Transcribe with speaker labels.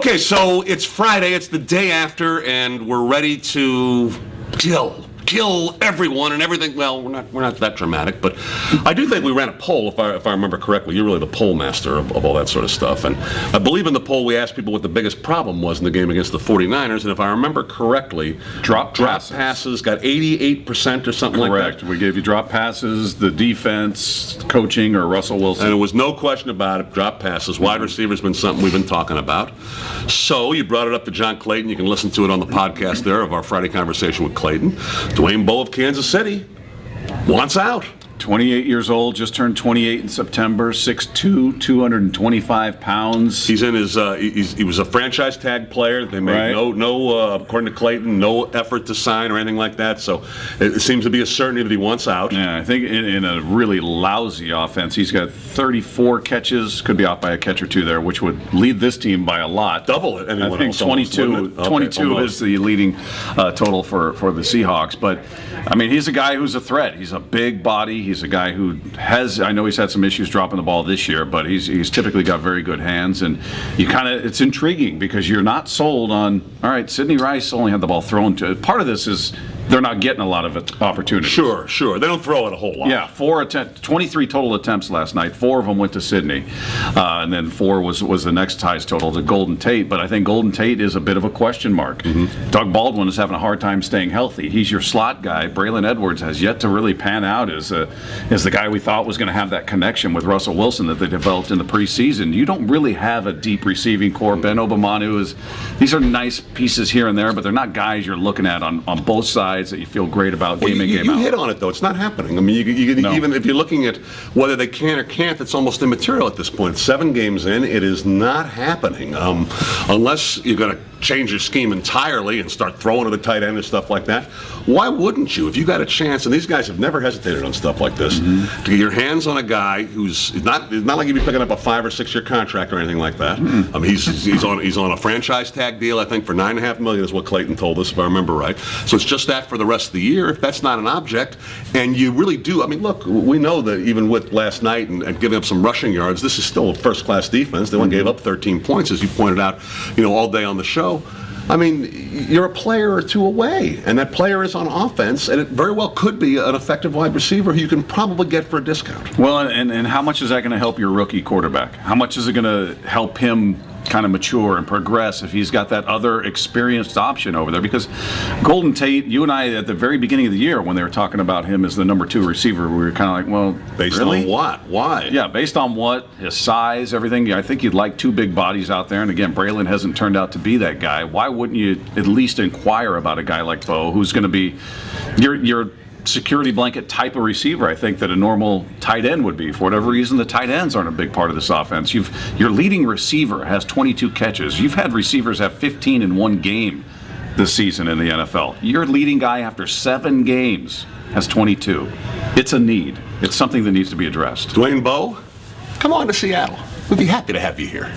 Speaker 1: Okay, so it's Friday, it's the day after, and we're ready to kill everyone and everything. Well, we're not that dramatic, but I do think we ran a poll, if I remember correctly. You're really the poll master of all that sort of stuff. And I believe in the poll we asked people what the biggest problem was in the game against the 49ers, and if I remember correctly,
Speaker 2: drop passes
Speaker 1: got 88% or something like that.
Speaker 2: Correct. We gave you drop passes, the defense, coaching, or Russell Wilson.
Speaker 1: And there was no question about it, drop passes. Wide receiver's been something we've been talking about. So you brought it up to John Clayton. You can listen to it on the podcast there of our Friday conversation with Clayton. Dwayne Bowe of Kansas City wants out.
Speaker 2: 28 years old, just turned 28 in September, 6'2", 225 pounds.
Speaker 1: He's in his. He was a franchise tag player. They made no according to Clayton, no effort to sign or anything like that. So it seems to be a certainty that he wants out.
Speaker 2: Yeah, I think in a really lousy offense, he's got 34 catches. Could be off by a catch or two there, which would lead this team by a lot.
Speaker 1: Double it.
Speaker 2: I think 22. 22 is the leading total for the Seahawks. But I mean, he's a guy who's a threat. He's a big body. He's a guy who has, I know he's had some issues dropping the ball this year, but he's typically got very good hands, and it's intriguing because you're not sold on, all right, Sidney Rice only had the ball thrown to, part of this is they're not getting a lot of opportunities.
Speaker 1: Sure. They don't throw it a whole lot.
Speaker 2: Yeah, 23 total attempts last night. 4 of them went to Sidney, and then 4 was the next highest total to Golden Tate. But I think Golden Tate is a bit of a question mark. Mm-hmm. Doug Baldwin is having a hard time staying healthy. He's your slot guy. Braylon Edwards has yet to really pan out as the guy we thought was going to have that connection with Russell Wilson that they developed in the preseason. You don't really have a deep receiving core. Ben Obamanu these are nice pieces here and there, but they're not guys you're looking at on both sides that you feel great about game in, game out.
Speaker 1: You hit on it, though. It's not happening. I mean, even if you're looking at whether they can or can't, it's almost immaterial at this point. 7 games in, it is not happening. Unless you're going to change your scheme entirely and start throwing to the tight end and stuff like that. Why wouldn't you? If you got a chance, and these guys have never hesitated on stuff like this, to get your hands on a guy who's not like you'd be picking up a 5 or 6 year contract or anything like that. I mean, he's on a franchise tag deal, I think, for $9.5 million is what Clayton told us, if I remember right. So it's just that for the rest of the year. If that's not an object, and you really do, I mean, look, we know that even with last night and giving up some rushing yards, this is still a first-class defense. They only gave up 13 points, as you pointed out, all day on the show. I mean, you're a player or two away, and that player is on offense, and it very well could be an effective wide receiver who you can probably get for a discount.
Speaker 2: Well, and how much is that going to help your rookie quarterback? How much is it going to help him kind of mature and progress if he's got that other experienced option over there? Because Golden Tate, you and I at the very beginning of the year when they were talking about him as the number 2 receiver, we were kind of like, well,
Speaker 1: based
Speaker 2: really?
Speaker 1: on what? Why?
Speaker 2: Yeah, based on what? His size, everything. I think you'd like 2 big bodies out there, and again, Braylon hasn't turned out to be that guy. Why wouldn't you at least inquire about a guy like Bowe, who's going to be your security blanket type of receiver, I think, that a normal tight end would be. For whatever reason, the tight ends aren't a big part of this offense. Your leading receiver has 22 catches. You've had receivers have 15 in one game this season in the NFL. Your leading guy after 7 games has 22. It's a need. It's something that needs to be addressed.
Speaker 1: Dwayne Bowe, come on to Seattle. We'd be happy to have you here.